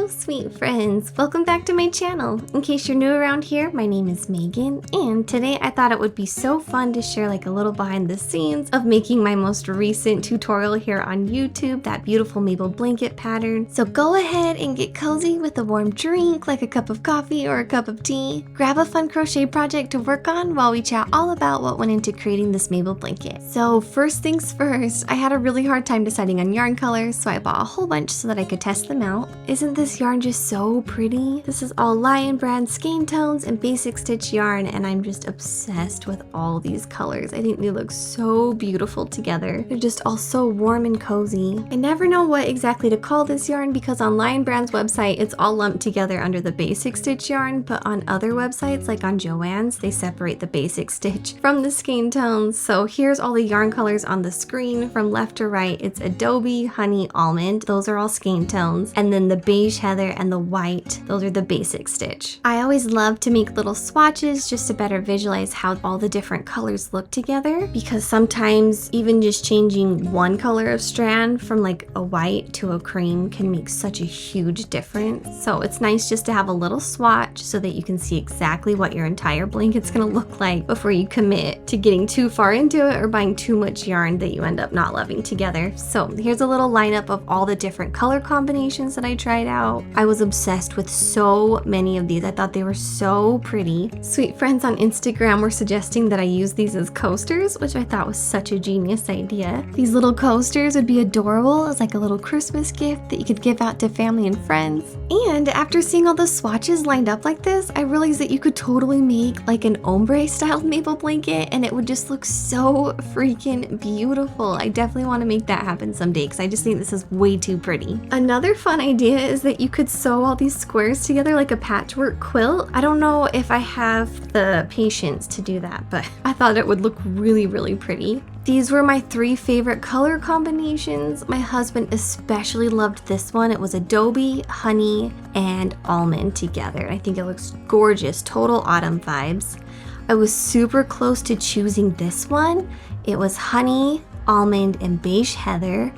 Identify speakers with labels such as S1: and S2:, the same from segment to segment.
S1: sweet friends, welcome back to my channel. In case you're new around here, my name is Megan, and today I thought it would be so fun to share like a little behind the scenes of making my most recent tutorial here on YouTube, that beautiful Mabel blanket pattern. So go ahead and get cozy with a warm drink like a cup of coffee or a cup of tea. Grab a fun crochet project to work on while we chat all about what went into creating this Mabel blanket. So first things first, I had a really hard time deciding on yarn colors, so I bought a whole bunch so that I could test them out. Isn't this yarn just so pretty? This is all Lion brand skein tones and basic stitch yarn, and I'm just obsessed with all these colors. I think they look so beautiful together. They're just all so warm and cozy. I never know what exactly to call this yarn because on Lion brand's website it's all lumped together under the basic stitch yarn, but on other websites like on Joann's they separate the basic stitch from the skein tones. So here's all the yarn colors on the screen. From left to right, it's Adobe, Honey, Almond. Those are all skein tones. And then the beige heather and the white, those are the basic stitch. I always love to make little swatches just to better visualize how all the different colors look together, because sometimes even just changing one color of strand from like a white to a cream can make such a huge difference. So it's nice just to have a little swatch so that you can see exactly what your entire blanket's gonna look like before you commit to getting too far into it or buying too much yarn that you end up not loving together. So here's a little lineup of all the different color combinations that I tried out. I was obsessed with so many of these. I thought they were so pretty. Sweet friends on Instagram were suggesting that I use these as coasters, which I thought was such a genius idea. These little coasters would be adorable as like a little Christmas gift that you could give out to family and friends. And after seeing all the swatches lined up like this, I realized that you could totally make like an ombre style Mabel blanket and it would just look so freaking beautiful. I definitely want to make that happen someday because I just think this is way too pretty. Another fun idea is that you could sew all these squares together like a patchwork quilt. I don't know if I have the patience to do that, but I thought it would look really, really pretty. These were my 3 favorite color combinations. My husband especially loved this one. It was Adobe, Honey, and Almond together. I think it looks gorgeous, total autumn vibes. I was super close to choosing this one. It was Honey, Almond, and Beige Heather.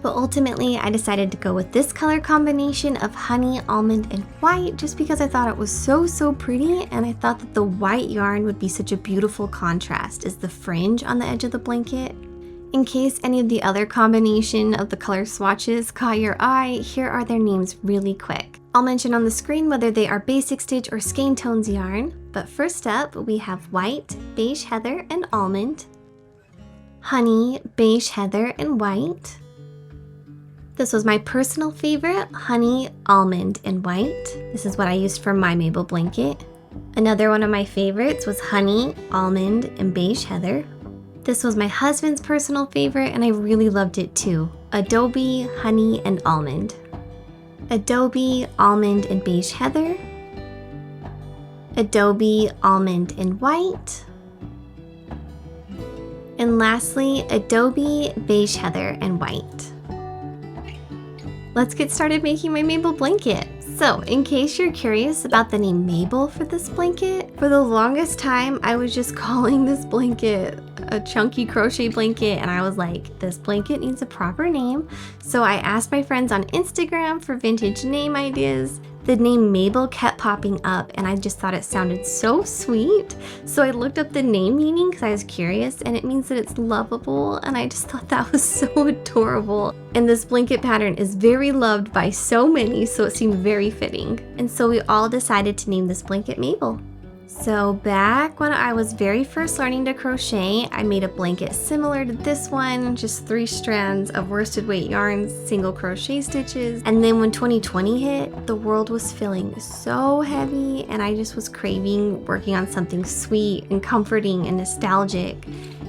S1: But ultimately, I decided to go with this color combination of honey, almond, and white just because I thought it was so pretty, and I thought that the white yarn would be such a beautiful contrast as the fringe on the edge of the blanket. In case any of the other combination of the color swatches caught your eye, here are their names really quick. I'll mention on the screen whether they are basic stitch or skein tones yarn, but first up we have white, beige heather, and almond, honey, beige heather, and white. This was my personal favorite, honey, almond, and white. This is what I used for my Mabel blanket. Another one of my favorites was honey, almond, and beige heather. This was my husband's personal favorite, and I really loved it too. Adobe, honey, and almond. Adobe, almond, and beige heather. Adobe, almond, and white. And lastly, Adobe, beige heather, and white. Let's get started making my Mabel blanket. So, in case you're curious about the name Mabel for this blanket, for the longest time I was just calling this blanket a chunky crochet blanket, and I was like, this blanket needs a proper name. So I asked my friends on Instagram for vintage name ideas. The name Mabel kept popping up and I just thought it sounded so sweet. So I looked up the name meaning because I was curious, and it means that it's lovable, and I just thought that was so adorable. And this blanket pattern is very loved by so many, so it seemed very fitting. And so we all decided to name this blanket Mabel. So back when I was very first learning to crochet, I made a blanket similar to this one, just 3 strands of worsted weight yarns, single crochet stitches. And then when 2020 hit, the world was feeling so heavy and I just was craving working on something sweet and comforting and nostalgic.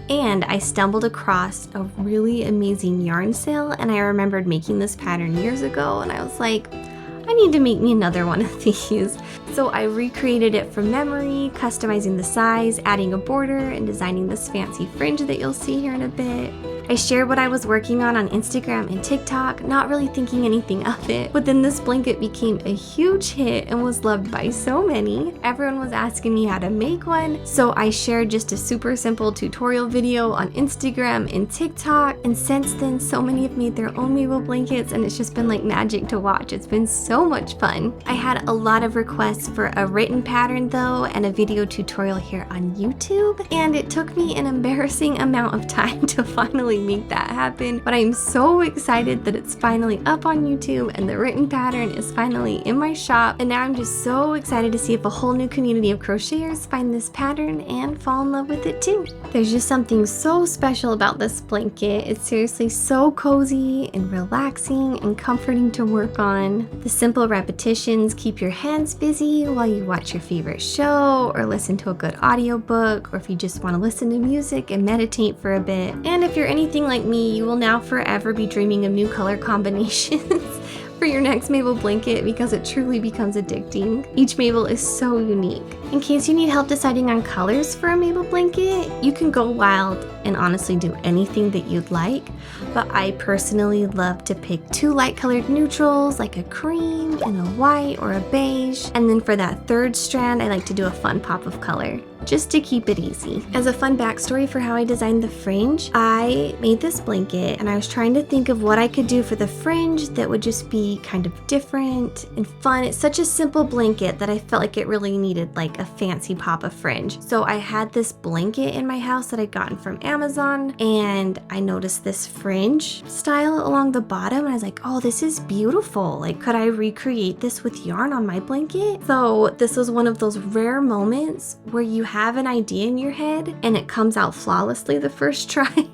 S1: And I stumbled across a really amazing yarn sale, and I remembered making this pattern years ago, and I was like, I need to make me another one of these. So I recreated it from memory, customizing the size, adding a border, and designing this fancy fringe that you'll see here in a bit. I shared what I was working on Instagram and TikTok, not really thinking anything of it, but then this blanket became a huge hit and was loved by so many. Everyone was asking me how to make one, so I shared just a super simple tutorial video on Instagram and TikTok, and since then so many have made their own Mabel blankets and it's just been like magic to watch. It's been so much fun. I had a lot of requests for a written pattern though and a video tutorial here on YouTube, and it took me an embarrassing amount of time to finally make that happen, but I'm so excited that it's finally up on YouTube and the written pattern is finally in my shop, and now I'm just so excited to see if a whole new community of crocheters find this pattern and fall in love with it too. There's just something so special about this blanket. It's seriously so cozy and relaxing and comforting to work on. The simple repetitions keep your hands busy while you watch your favorite show or listen to a good audiobook, or if you just want to listen to music and meditate for a bit. And if you're anything like me, you will now forever be dreaming of new color combinations for your next Mabel blanket because it truly becomes addicting. Each Mabel is so unique. In case you need help deciding on colors for a Mabel blanket, you can go wild and honestly do anything that you'd like, but I personally love to pick 2 light colored neutrals like a cream and a white or a beige, and then for that third strand I like to do a fun pop of color, just to keep it easy. As a fun backstory for how I designed the fringe, I made this blanket and I was trying to think of what I could do for the fringe that would just be kind of different and fun. It's such a simple blanket that I felt like it really needed like a fancy pop of fringe. So I had this blanket in my house that I'd gotten from Amazon, and I noticed this fringe style along the bottom and I was like, oh, this is beautiful. Like, could I recreate this with yarn on my blanket? So this was one of those rare moments where you have an idea in your head and it comes out flawlessly the first try.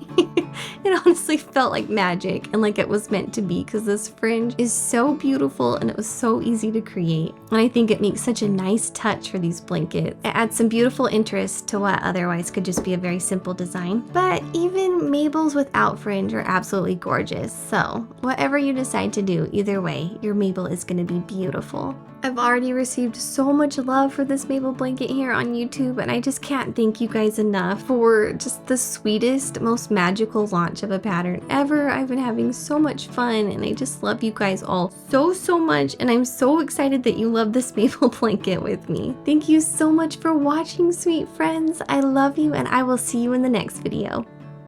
S1: It honestly felt like magic and like it was meant to be, because this fringe is so beautiful and it was so easy to create. And I think it makes such a nice touch for these blankets. It adds some beautiful interest to what otherwise could just be a very simple design. But even Mabels without fringe are absolutely gorgeous. So whatever you decide to do, either way, your Mabel is going to be beautiful. I've already received so much love for this Mabel blanket here on YouTube, and I just can't thank you guys enough for just the sweetest, most magical launch of a pattern ever. I've been having so much fun, and I just love you guys all so much, and I'm so excited that you love this Mabel blanket with me. Thank you so much for watching, sweet friends. I love you, and I will see you in the next video.